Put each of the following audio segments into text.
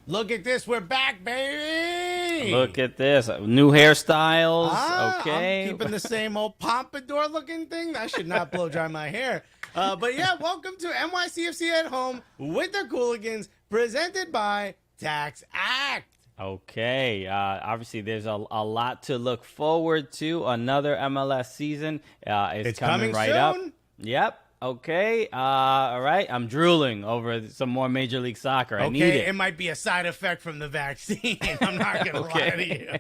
Look at this. We're back, baby. Look at this. New hairstyles. Okay. I'm keeping the same old pompadour looking thing. That should not blow dry my hair. But yeah, welcome to NYCFC at home with the Cooligans, presented by Tax Act. Okay. Obviously, there's a lot to look forward to. Another MLS season is coming right soon. up. Yep. Okay. All right. I'm drooling over some more Major League Soccer. I need it. It might be a side effect from the vaccine. I'm not gonna lie to you.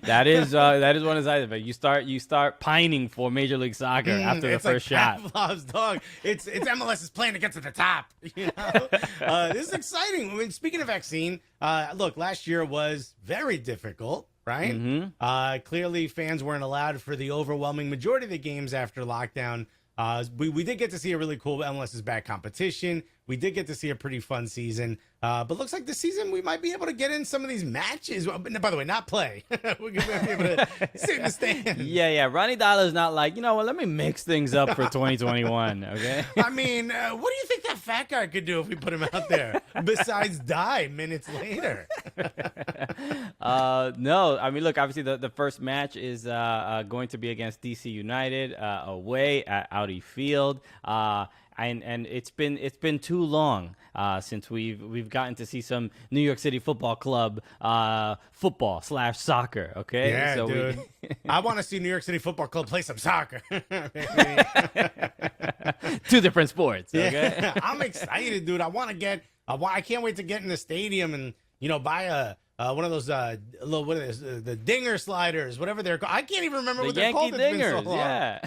That is one of the side effects. You start pining for Major League Soccer after the first shot. Pavlov's dog. It's MLS's plan to get to the top. You know, this is exciting. I mean, speaking of vaccine, look, last year was very difficult. Right? Mm-hmm. Clearly, fans weren't allowed for the overwhelming majority of the games after lockdown. We did get to see a really cool MLS is back competition. We did get to see a pretty fun season. But looks like this season we might be able to get in some of these matches. By the way, not play. We're going to be able to sit in the stands. Yeah. Ronnie Dollar's not like, let me mix things up for 2021, okay? I mean, what do you think that fat guy could do if we put him out there besides die minutes later? No, I mean, look, obviously the first match is going to be against DC United away at Audi Field. And it's been too long since we've gotten to see some New York City Football Club football/soccer. Okay, yeah, so dude. I want to see New York City Football Club play some soccer. Two different sports. Okay, yeah, I'm excited, dude. I can't wait to get in the stadium and buy one of those the dinger sliders, whatever they're called. I can't even remember what they're called. Yankee It's dingers, been so long. yeah.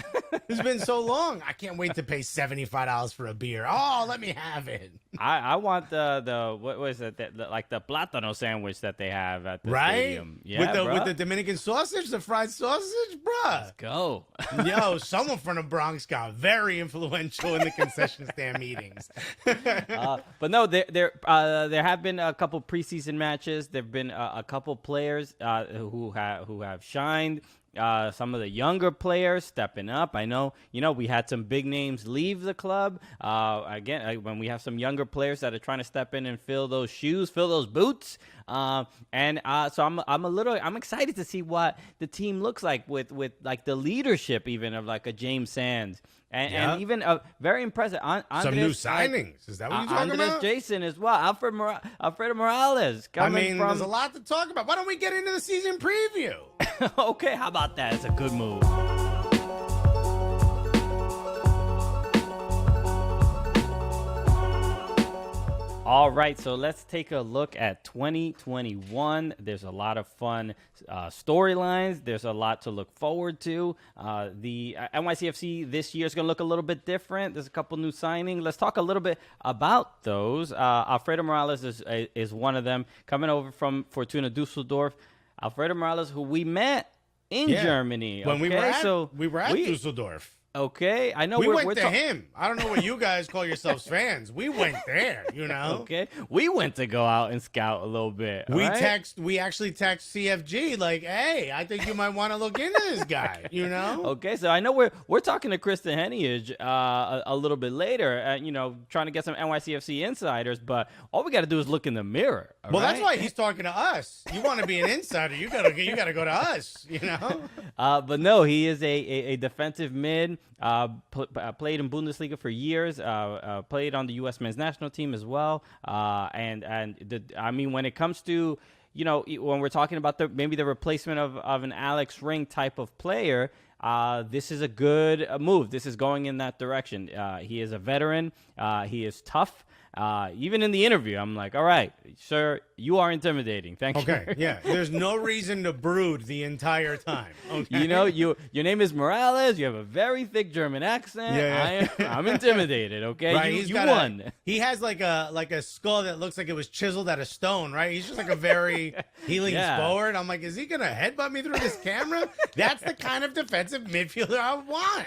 It's been so long. I can't wait to pay $75 for a beer. Oh, let me have it. I want the what was it, like the plátano sandwich that they have at the stadium. Yeah, with the Dominican sausage, the fried sausage, bruh. Let's go. Yo, someone from the Bronx got very influential in the concession stand meetings. But no, there have been a couple preseason matches. There've been a couple players who have shined. Some of the younger players stepping up. I know, we had some big names leave the club. Again, when we have some younger players that are trying to step in and fill those shoes, fill those boots. So I'm excited to see what the team looks like with like the leadership even of like a James Sands. And even very impressive. Some new signings. Is that what you're talking about? Jason as well. Alfredo Morales. There's a lot to talk about. Why don't we get into the season preview? Okay, how about that? It's a good move. All right, so let's take a look at 2021. There's a lot of fun storylines. There's a lot to look forward to. The NYCFC this year is going to look a little bit different. There's a couple new signings. Let's talk a little bit about those. Alfredo Morales is one of them, coming over from Fortuna Dusseldorf. Alfredo Morales, who we met in Germany. When we were at Dusseldorf. Okay, I know we went to him. I don't know what you guys call yourselves fans. We went there, Okay, we went to go out and scout a little bit. We actually text CFG like, "Hey, I think you might want to look into this guy." Okay, so I know we're talking to Kristan Heneage a little bit later. Trying to get some NYCFC insiders, but all we got to do is look in the mirror. That's why he's talking to us. You want to be an insider, you gotta go to us. But no, he is a defensive mid. Played in Bundesliga for years. Played on the U.S. men's national team as well. When it comes to when we're talking about maybe the replacement of an Alex Ring type of player, this is a good move. This is going in that direction. He is a veteran. He is tough. Even in the interview, I'm like, all right, sir, you are intimidating. Thank you. Okay, yeah. There's no reason to brood the entire time. Okay? Your name is Morales. You have a very thick German accent. Yeah. I'm intimidated. Okay, right, you won. He has like a skull that looks like it was chiseled out of stone. Right, he's just like a very he leans forward. I'm like, is he gonna headbutt me through this camera? That's the kind of defensive midfielder I want.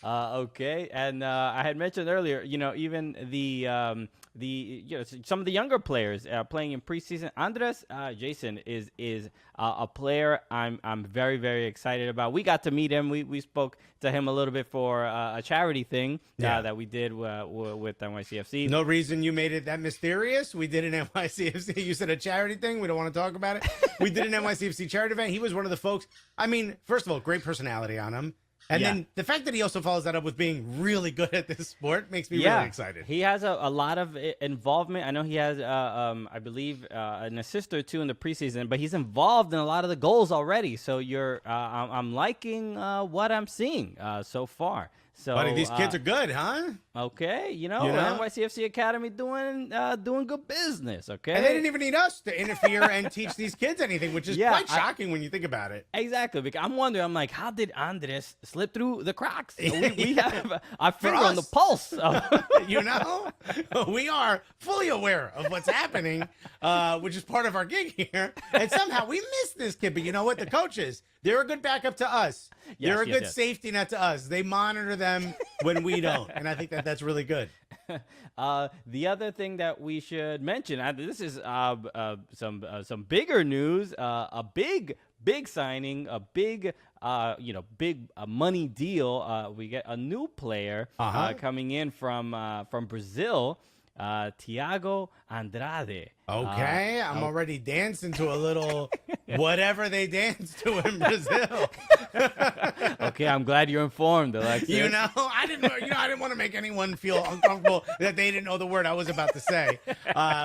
Okay, and I had mentioned earlier, even the some of the younger players playing in preseason. Andres Jason is a player I'm very, very excited about. We got to meet him. We spoke to him a little bit for a charity thing that we did with NYCFC. No reason you made it that mysterious. We did an NYCFC. You said a charity thing. We don't want to talk about it. We did an NYCFC charity event. He was one of the folks. I mean, first of all, great personality on him. And then the fact that he also follows that up with being really good at this sport makes me really excited. He has a lot of involvement. I know he has, I believe, an assist or two in the preseason, but he's involved in a lot of the goals already. So I'm liking what I'm seeing so far. So, buddy, these kids are good, huh? Okay, NYCFC Academy doing good business. Okay, and they didn't even need us to interfere and teach these kids anything, which is quite shocking when you think about it. Exactly, because I'm wondering. I'm like, how did Andres slip through the cracks? We have our finger on the pulse. We are fully aware of what's happening, which is part of our gig here. And somehow we missed this kid. But you know what? The coaches, they're a good backup to us. They're a good safety net to us. They monitor them when we don't. And I think that's really good. The other thing that we should mention, this is some bigger news, a big signing, a big money deal. We get a new player coming in from Brazil, Thiago Andrade. Okay, I'm already dancing to a little whatever they dance to in Brazil. Okay, I'm glad you're informed, Alexis. I didn't want to make anyone feel uncomfortable that they didn't know the word I was about to say,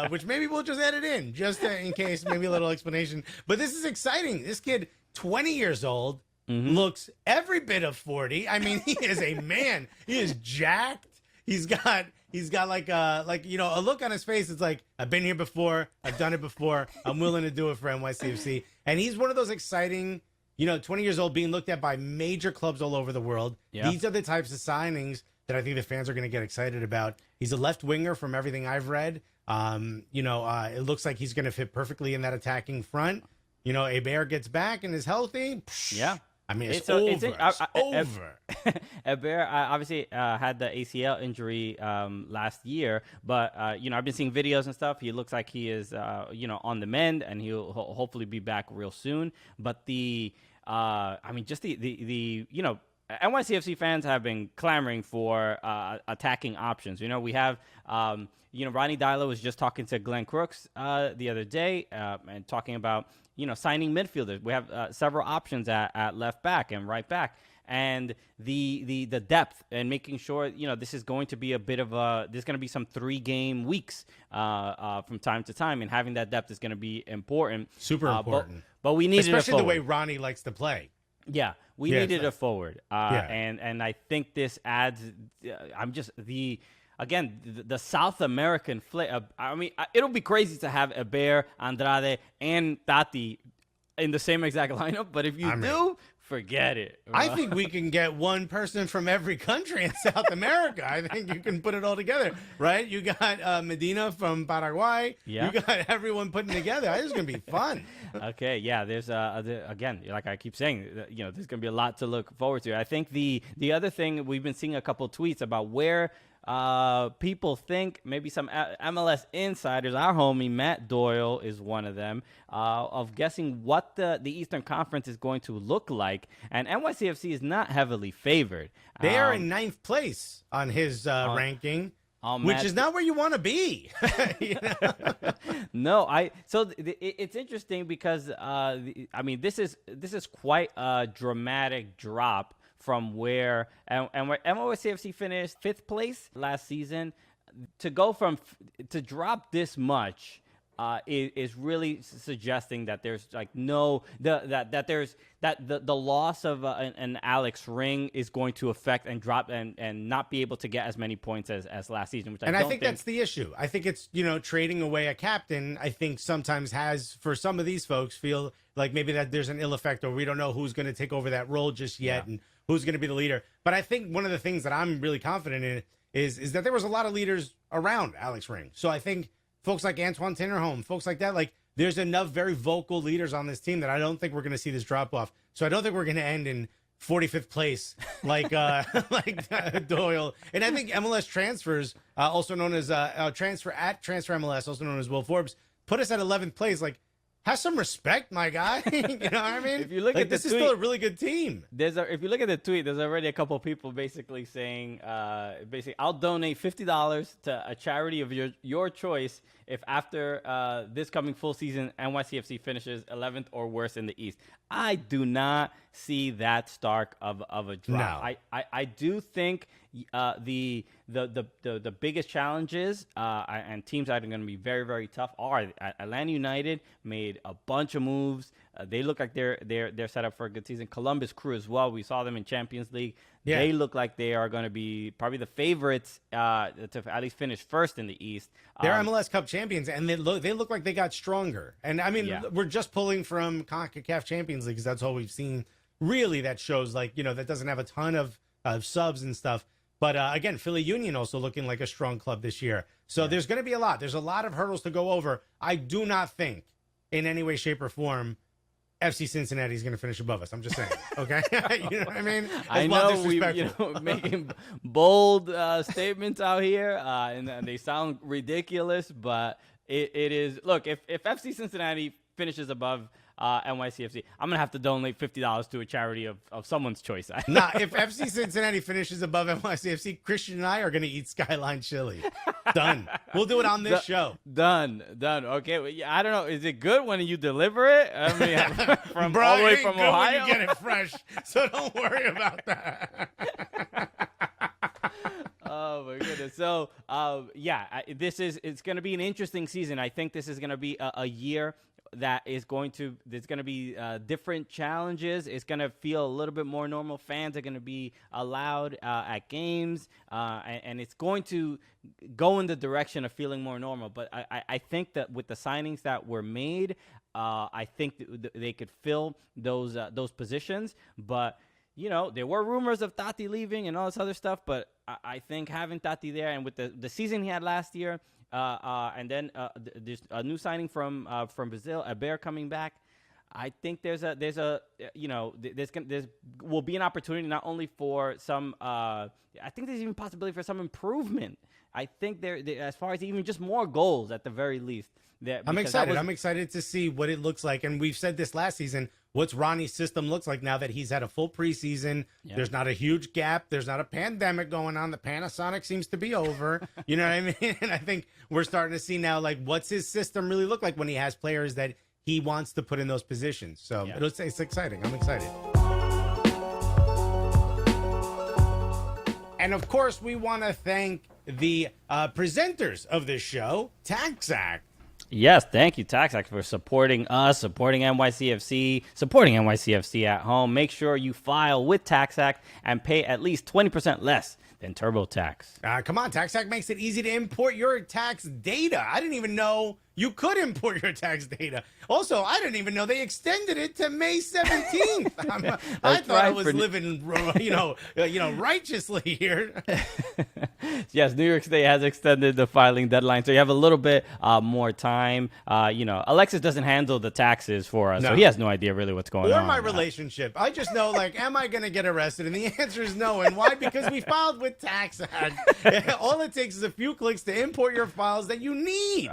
which maybe we'll just edit in just in case, maybe a little explanation. But this is exciting. This kid, 20 years old, looks every bit of 40. I mean, he is a man. He is jacked. He's got like a look on his face. It's like, I've been here before. I've done it before. I'm willing to do it for NYCFC. And he's one of those exciting, 20 years old, being looked at by major clubs all over the world. Yeah. These are the types of signings that I think the fans are going to get excited about. He's a left winger from everything I've read. It looks like he's going to fit perfectly in that attacking front. Hebert gets back and is healthy. Yeah. I mean, it's over. Hebert obviously had the ACL injury last year, but I've been seeing videos and stuff. He looks like he is on the mend, and he'll hopefully be back real soon. But the NYCFC fans have been clamoring for attacking options. We have Ronnie Dylo was just talking to Glenn Crooks the other day and talking about signing midfielders. We have several options at left back and right back, and the depth and making sure this is going to be a bit of there's going to be some 3-game weeks from time to time, and having that depth is going to be important, super important. But we needed especially the way Ronnie likes to play. Yeah, we needed a forward, and I think this adds. Again, the South American flavor. I mean, it'll be crazy to have Hebert, Andrade, and Tati in the same exact lineup. But if you do, forget it. I think we can get one person from every country in South America. I think you can put it all together, right? You got Medina from Paraguay. Yeah. You got everyone putting together. This is going to be fun. Okay, yeah. There's again, like I keep saying, there's going to be a lot to look forward to. I think the other thing, we've been seeing a couple tweets about where people think, maybe some MLS insiders, our homie Matt Doyle is one of them, of guessing what the Eastern Conference is going to look like. And NYCFC is not heavily favored. They are in 9th place on his ranking. Which is not where you want to be. No, it's interesting because this is quite a dramatic drop from where NYCFC finished 5th place last season. To go to drop this much is really suggesting that there's the loss of an Alex Ring is going to affect and drop and not be able to get as many points as last season. I think that's the issue. I think it's trading away a captain. I think sometimes has, for some of these folks, feel like maybe that there's an ill effect, or we don't know who's going to take over that role just yet and who's going to be the leader. But I think one of the things that I'm really confident in is that there was a lot of leaders around Alex Ring. So I think folks like Antoine Tinnerholm, folks like that, there's enough very vocal leaders on this team that I don't think we're going to see this drop off. So I don't think we're going to end in 45th place, like Doyle. And I think MLS Transfers, also known as Transfer MLS, also known as Will Forbes, put us at 11th place. Like, have some respect, my guy. You know what I mean? If you look at this the is tweet, still a really good team. If you look at the tweet, there's already a couple of people basically saying, I'll donate $50 to a charity of your choice if after this coming full season NYCFC finishes 11th or worse in the East. I do not see that stark of a drop. No. I do think the biggest challenges and teams that are going to be very, very tough are Atlanta United made a bunch of moves. They look like they're set up for a good season. Columbus Crew as well. We saw them in Champions League. Yeah. They look like they are going to be probably the favorites to at least finish first in the East. They're MLS Cup champions, and they look like they got stronger. And I mean, we're just pulling from CONCACAF Champions League because that's all we've seen. Really, that shows that doesn't have a ton of subs and stuff. But again, Philly Union also looking like a strong club this year. So there's going to be a lot. There's a lot of hurdles to go over. I do not think in any way, shape, or form FC Cincinnati is going to finish above us. I'm just saying. Okay? You know what I mean? I know we're making bold statements out here, and they sound ridiculous, but it is. Look, if FC Cincinnati finishes above NYCFC, I'm going to have to donate $50 to a charity of someone's choice. Nah, if FC Cincinnati finishes above NYCFC, Christian and I are going to eat Skyline Chili. Done. We'll do it on this show. Done. Okay. Well, I don't know. Is it good when you deliver it? I mean, from all the way from Ohio? When you get it fresh, so don't worry about that. Oh my goodness. So, it's going to be an interesting season. I think this is going to be a year there's going to be different challenges. It's going to feel a little bit more normal. Fans are going to be allowed at games, and it's going to go in the direction of feeling more normal. But I think that with the signings that were made, I think they could fill those positions. But there were rumors of Tati leaving and all this other stuff. But I think having Tati there, and with the season he had last year, and then there's a new signing from Brazil, a Bear coming back. I think there will be an opportunity not only for some. I think there's even possibility for some improvement. I think there as far as even just more goals at the very least. I'm excited. I'm excited to see what it looks like. And we've said this last season, what's Ronnie's system looks like now that he's had a full preseason. Yeah. There's not a huge gap. There's not a pandemic going on. The Panasonic seems to be over. You know what I mean? And I think we're starting to see now, what's his system really look like when he has players that he wants to put in those positions. So it's exciting. I'm excited. And of course, we want to thank the presenters of this show, TaxAct. Yes, thank you, TaxAct, for supporting us, supporting NYCFC, supporting NYCFC at home. Make sure you file with TaxAct and pay at least 20% less than TurboTax. Come on, TaxAct makes it easy to import your tax data. I didn't even know you could import your tax data. Also, I didn't even know they extended it to May 17th. I thought I was living, righteously here. Yes, New York State has extended the filing deadline, so you have a little bit more time. Alexis doesn't handle the taxes for us, so he has no idea really what's going on. Or my relationship. I just know, am I going to get arrested? And the answer is no. And why? Because we filed with TaxAct. All it takes is a few clicks to import your files that you need.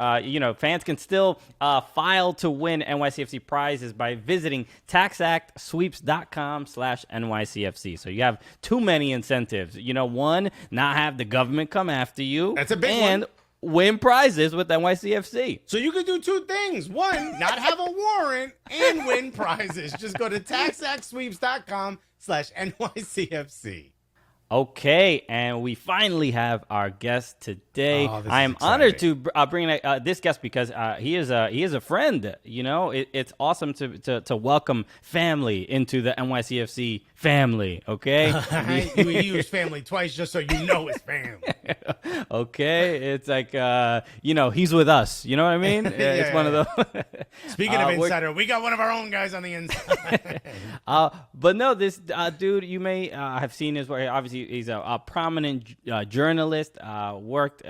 Fans can still file to win NYCFC prizes by visiting taxactsweeps.com/NYCFC. So you have too many incentives. One, not have the government come after you. That's a big one. And win prizes with NYCFC. So you can do two things. One, not have a warrant and win prizes. Just go to taxactsweeps.com/NYCFC. Okay, and we finally have our guest today. I am honored to bring this guest because he is a friend. It's awesome to welcome family into the NYCFC family. Okay, we use family twice just so you know it's family. Okay, it's like he's with us. You know what I mean? It's one of those. Speaking of insider, we got one of our own guys on the inside. But no, this dude, you may have seen his work. Obviously, he's a prominent journalist. Worked,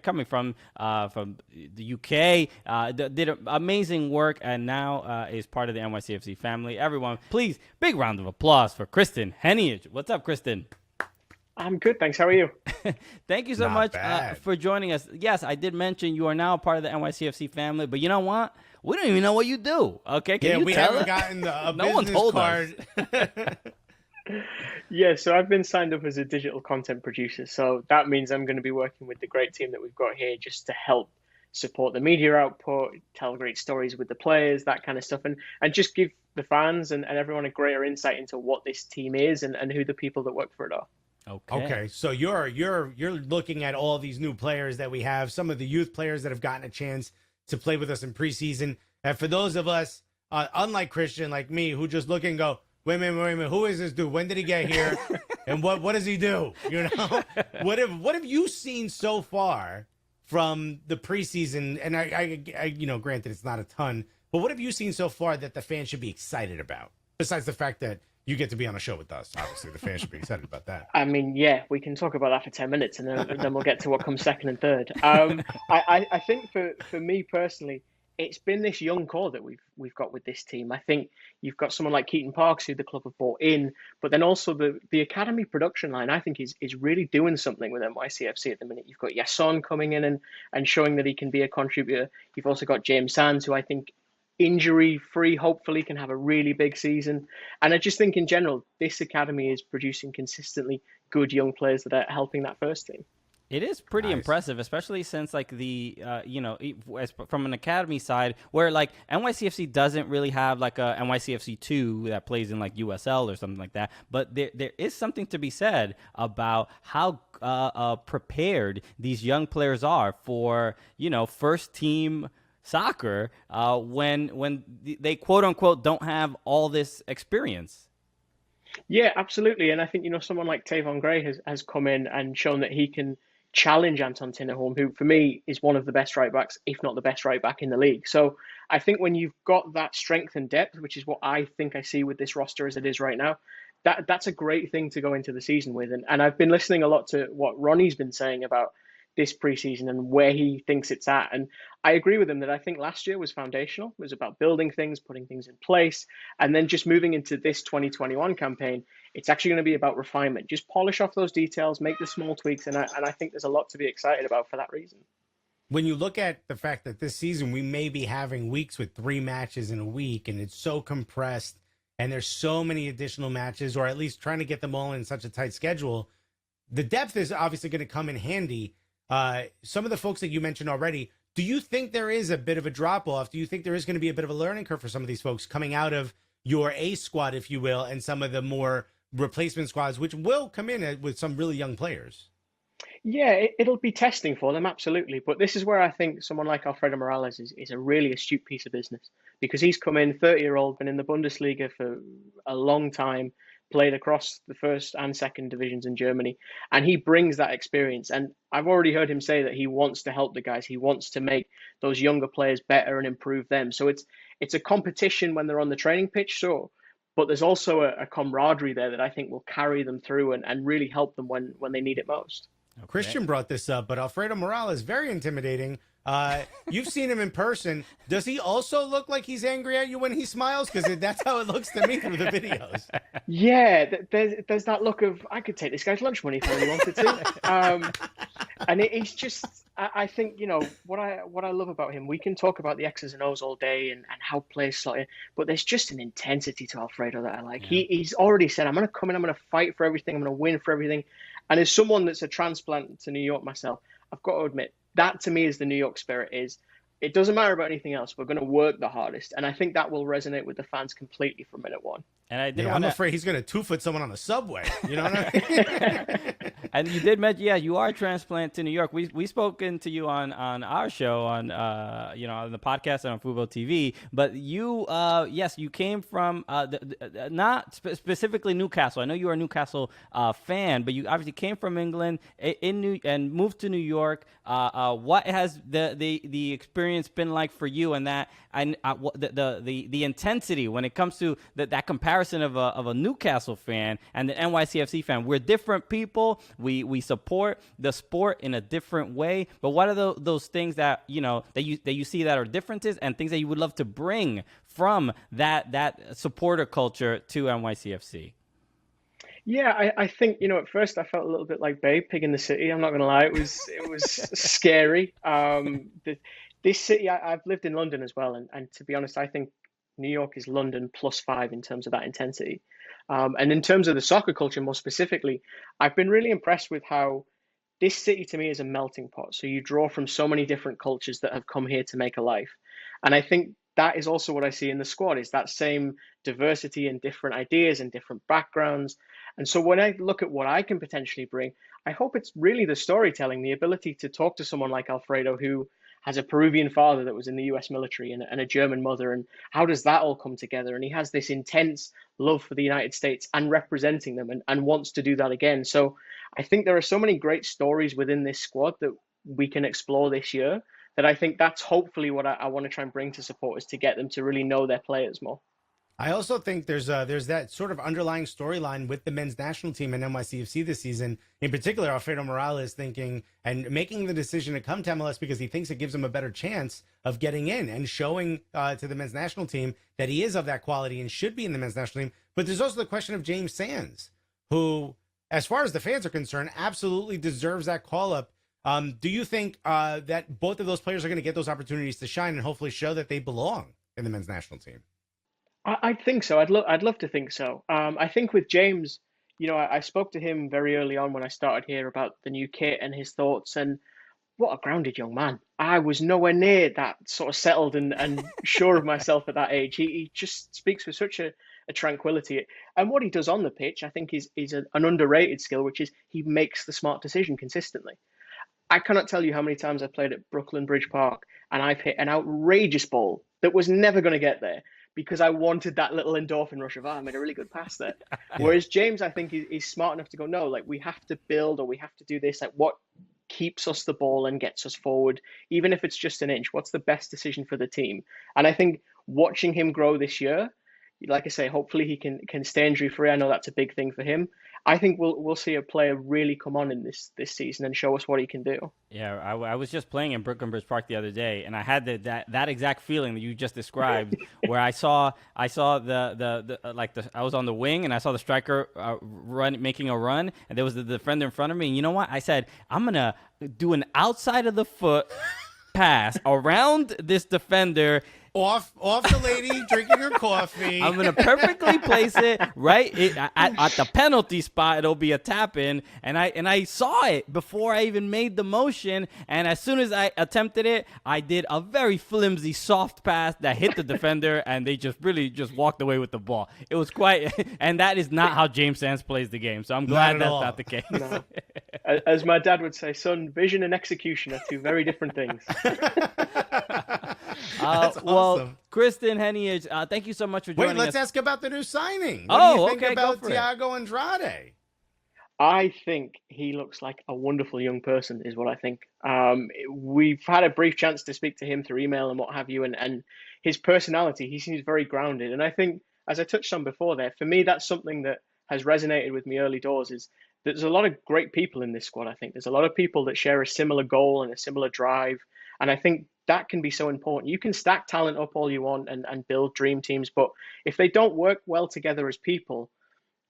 coming from the UK. Did amazing work, and now is part of the NYCFC family. Everyone, please, big round of applause for Kristan Heneage. What's up, Kristan? I'm good, thanks. How are you? Thank you so much for joining us. Yes, I did mention you are now a part of the NYCFC family, but you know what? We don't even know what you do. Okay, we haven't gotten a no one told card. Yeah, so I've been signed up as a digital content producer. So that means I'm going to be working with the great team that we've got here just to help support the media output, tell great stories with the players, that kind of stuff, and just give the fans and everyone a greater insight into what this team is and who the people that work for it are. Okay. So you're looking at all these new players that we have, some of the youth players that have gotten a chance to play with us in preseason. And for those of us, unlike Kristan, like me, who just look and go, wait a minute, who is this dude? When did he get here? And what does he do? You know, what have you seen so far from the preseason? And I granted it's not a ton, but what have you seen so far that the fans should be excited about? Besides the fact that you get to be on a show with us. Obviously, the fans should be excited about that. I mean, yeah, we can talk about that for 10 minutes and then we'll get to what comes second and third. I think for me personally, it's been this young core that we've got with this team. I think you've got someone like Keaton Parks, who the club have brought in, but then also the academy production line, I think is really doing something with NYCFC at the minute. You've got Yasson coming in and showing that he can be a contributor. You've also got James Sands, who I think injury-free, hopefully, can have a really big season. And I just think in general, this academy is producing consistently good young players that are helping that first team. It is pretty impressive, especially since like the from an academy side where like NYCFC doesn't really have like a NYCFC 2 that plays in like USL or something like that. But there is something to be said about how prepared these young players are for first team soccer when they quote unquote don't have all this experience. Yeah, absolutely. And I think someone like Thiago Andrade has come in and shown that he can challenge Anton Tinnerholm, who for me is one of the best right backs, if not the best right back in the league. So I think when you've got that strength and depth, which is what I think I see with this roster as it is right now, that's a great thing to go into the season with. And I've been listening a lot to what Ronnie's been saying about this preseason and where he thinks it's at. And I agree with him that I think last year was foundational. It was about building things, putting things in place, and then just moving into this 2021 campaign, it's actually going to be about refinement. Just polish off those details, make the small tweaks, and I think there's a lot to be excited about for that reason. When you look at the fact that this season we may be having weeks with 3 matches in a week, and it's so compressed, and there's so many additional matches, or at least trying to get them all in such a tight schedule, the depth is obviously going to come in handy. Some of the folks that you mentioned already, do you think there is a bit of a drop-off? Do you think there is going to be a bit of a learning curve for some of these folks coming out of your A squad, if you will, and some of the more replacement squads, which will come in with some really young players? Yeah, it'll be testing for them, absolutely. But this is where I think someone like Alfredo Morales is a really astute piece of business, because he's come in, 30-year-old, been in the Bundesliga for a long time, played across the first and second divisions in Germany, and he brings that experience. And I've already heard him say that he wants to help the guys. He wants to make those younger players better and improve them. So it's a competition when they're on the training pitch, sure, but there's also a camaraderie there that I think will carry them through and really help them when they need it most. Okay. Kristan brought this up, but Alfredo Morales, very intimidating. You've seen him in person. Does he also look like he's angry at you when he smiles? Because that's how it looks to me through the videos. Yeah, there's that look of, I could take this guy's lunch money if I really wanted to. And it's just, I think, what I love about him, we can talk about the X's and O's all day and how players slot in, but there's just an intensity to Alfredo that I like. Yeah. He's already said, I'm going to come in, I'm going to fight for everything, I'm going to win for everything. And as someone that's a transplant to New York myself, I've got to admit, that to me is the New York spirit. Is it doesn't matter about anything else. We're going to work the hardest. And I think that will resonate with the fans completely from minute one. And I didn't Yeah, want I'm to. afraid he's going to 2-foot someone on the subway. You know what I mean? And you did mention, yeah, you are a transplant to New York. We spoken to you on our show on on the podcast and on Fubo TV. But you, yes, you came from not specifically Newcastle. I know you are a Newcastle fan, but you obviously came from England and moved to New York. What has the experience been like for you, and that and the intensity when it comes to that comparison of a Newcastle fan and the NYCFC fan? We're different people. We support the sport in a different way. But what are those things that you see that are differences, and things that you would love to bring from that supporter culture to NYCFC? Yeah, I think, at first I felt a little bit like Babe Pig in the City. I'm not gonna lie, it was scary. This city, I've lived in London as well, and to be honest, I think New York is London +5 in terms of that intensity. And in terms of the soccer culture more specifically, I've been really impressed with how this city to me is a melting pot. So you draw from so many different cultures that have come here to make a life. And I think that is also what I see in the squad, is that same diversity and different ideas and different backgrounds. And so when I look at what I can potentially bring, I hope it's really the storytelling, the ability to talk to someone like Alfredo, who has a Peruvian father that was in the US military and a German mother. And how does that all come together? And he has this intense love for the United States and representing them, and wants to do that again. So I think there are so many great stories within this squad that we can explore this year, that I think that's hopefully what I want to try and bring to supporters, to get them to really know their players more. I also think there's that sort of underlying storyline with the men's national team and NYCFC this season. In particular, Alfredo Morales thinking and making the decision to come to MLS because he thinks it gives him a better chance of getting in and showing to the men's national team that he is of that quality and should be in the men's national team. But there's also the question of James Sands, who, as far as the fans are concerned, absolutely deserves that call up. Do you think that both of those players are going to get those opportunities to shine and hopefully show that they belong in the men's national team? I think so. I'd love to think so. I think with James, I spoke to him very early on when I started here about the new kit and his thoughts, and what a grounded young man. I was nowhere near that sort of settled and sure of myself at that age. He just speaks with such a tranquility. And what he does on the pitch, I think, is an underrated skill, which is he makes the smart decision consistently. I cannot tell you how many times I've played at Brooklyn Bridge Park and I've hit an outrageous ball that was never going to get there, because I wanted that little endorphin rush of, I made a really good pass there. Whereas James, I think, is smart enough to go, no, like, we have to build, or we have to do this. Like, what keeps us the ball and gets us forward, even if it's just an inch? What's the best decision for the team? And I think watching him grow this year, like I say, hopefully he can stay injury free. I know that's a big thing for him. I think we'll see a player really come on in this season and show us what he can do. Yeah, I was just playing in Brooklyn Bridge Park the other day, and I had that exact feeling that you just described, where I saw I was on the wing and I saw the striker making a run, and there was the defender in front of me. And you know what? I said, I'm gonna do an outside of the foot pass around this defender. Off the lady drinking her coffee. I'm gonna perfectly place it right at the penalty spot. It'll be a tap in, and I saw it before I even made the motion. And as soon as I attempted it, I did a very flimsy soft pass that hit the defender, and they just walked away with the ball. It was quite, and that is not how James Sands plays the game. So I'm glad that's not the case. No. As my dad would say, son, vision and execution are two very different things. Well, Kristan Heneage, thank you so much for joining us. Wait, let's ask about the new signing. What do you think okay, about Thiago Andrade? I think he looks like a wonderful young person, is what I think. We've had a brief chance to speak to him through email and what have you, and his personality, he seems very grounded. And I think, as I touched on before there, for me, that's something that has resonated with me early doors, is that there's a lot of great people in this squad. I think there's a lot of people that share a similar goal and a similar drive. And I think that can be so important. You can stack talent up all you want and build dream teams, but if they don't work well together as people,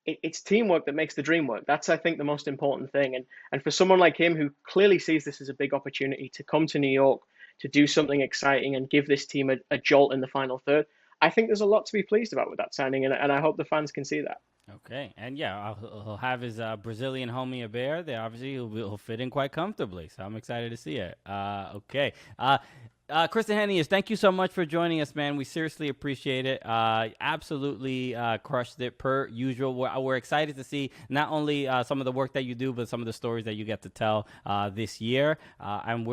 it's teamwork that makes the dream work. That's, I think, the most important thing. And for someone like him, who clearly sees this as a big opportunity to come to New York, to do something exciting and give this team a jolt in the final third, I think there's a lot to be pleased about with that signing, and I hope the fans can see that. Okay, and yeah, he'll have his Brazilian homie Abear. They obviously he'll fit in quite comfortably, so I'm excited to see it. Okay. Kristan Heneage, thank you so much for joining us, man. We seriously appreciate it. Absolutely crushed it per usual. We're excited to see not only some of the work that you do, but some of the stories that you get to tell this year. And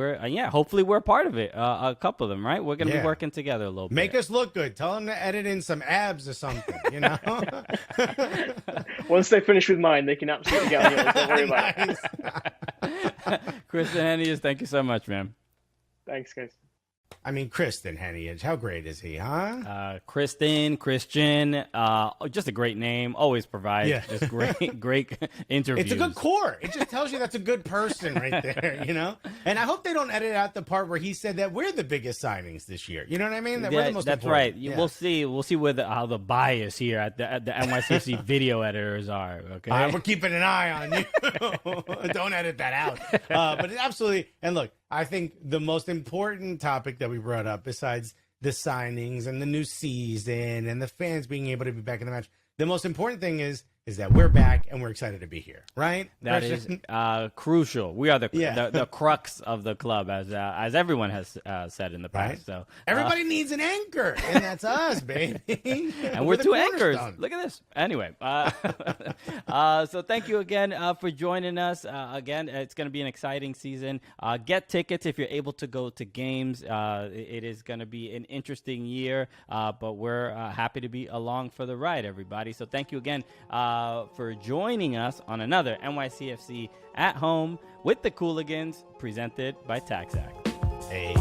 hopefully we're a part of it. A couple of them, right? We're going to be working together a little bit. Make us look good. Tell them to edit in some abs or something, you know? Once they finish with mine, they can absolutely get on yours. Don't worry about it. Kristan Heneage, thank you so much, man. Thanks, guys. I mean, Kristan Heneage, how great is he, huh? Christian, just a great name. Always provides just great interviews. It's a good core. It just tells you that's a good person right there, you know? And I hope they don't edit out the part where he said that we're the biggest signings this year. You know what I mean? That we're the most that's important. right. Yeah. We'll see how the bias here at the NYCFC video editors are, okay? We're keeping an eye on you. Don't edit that out. But it absolutely, and look, I think the most important topic that we brought up, besides the signings and the new season and the fans being able to be back in the match, the most important thing is that we're back and we're excited to be here, right? That is crucial. We are the crux of the club, as everyone has said in the past. Right? So everybody needs an anchor, and that's us, baby. And we're two anchors. Look at this. Anyway, so thank you again for joining us. Again, it's going to be an exciting season. Get tickets if you're able to go to games. It is going to be an interesting year, but we're happy to be along for the ride, everybody. So thank you again for joining us on another NYCFC at Home with the Cooligans, presented by TaxAct. Hey.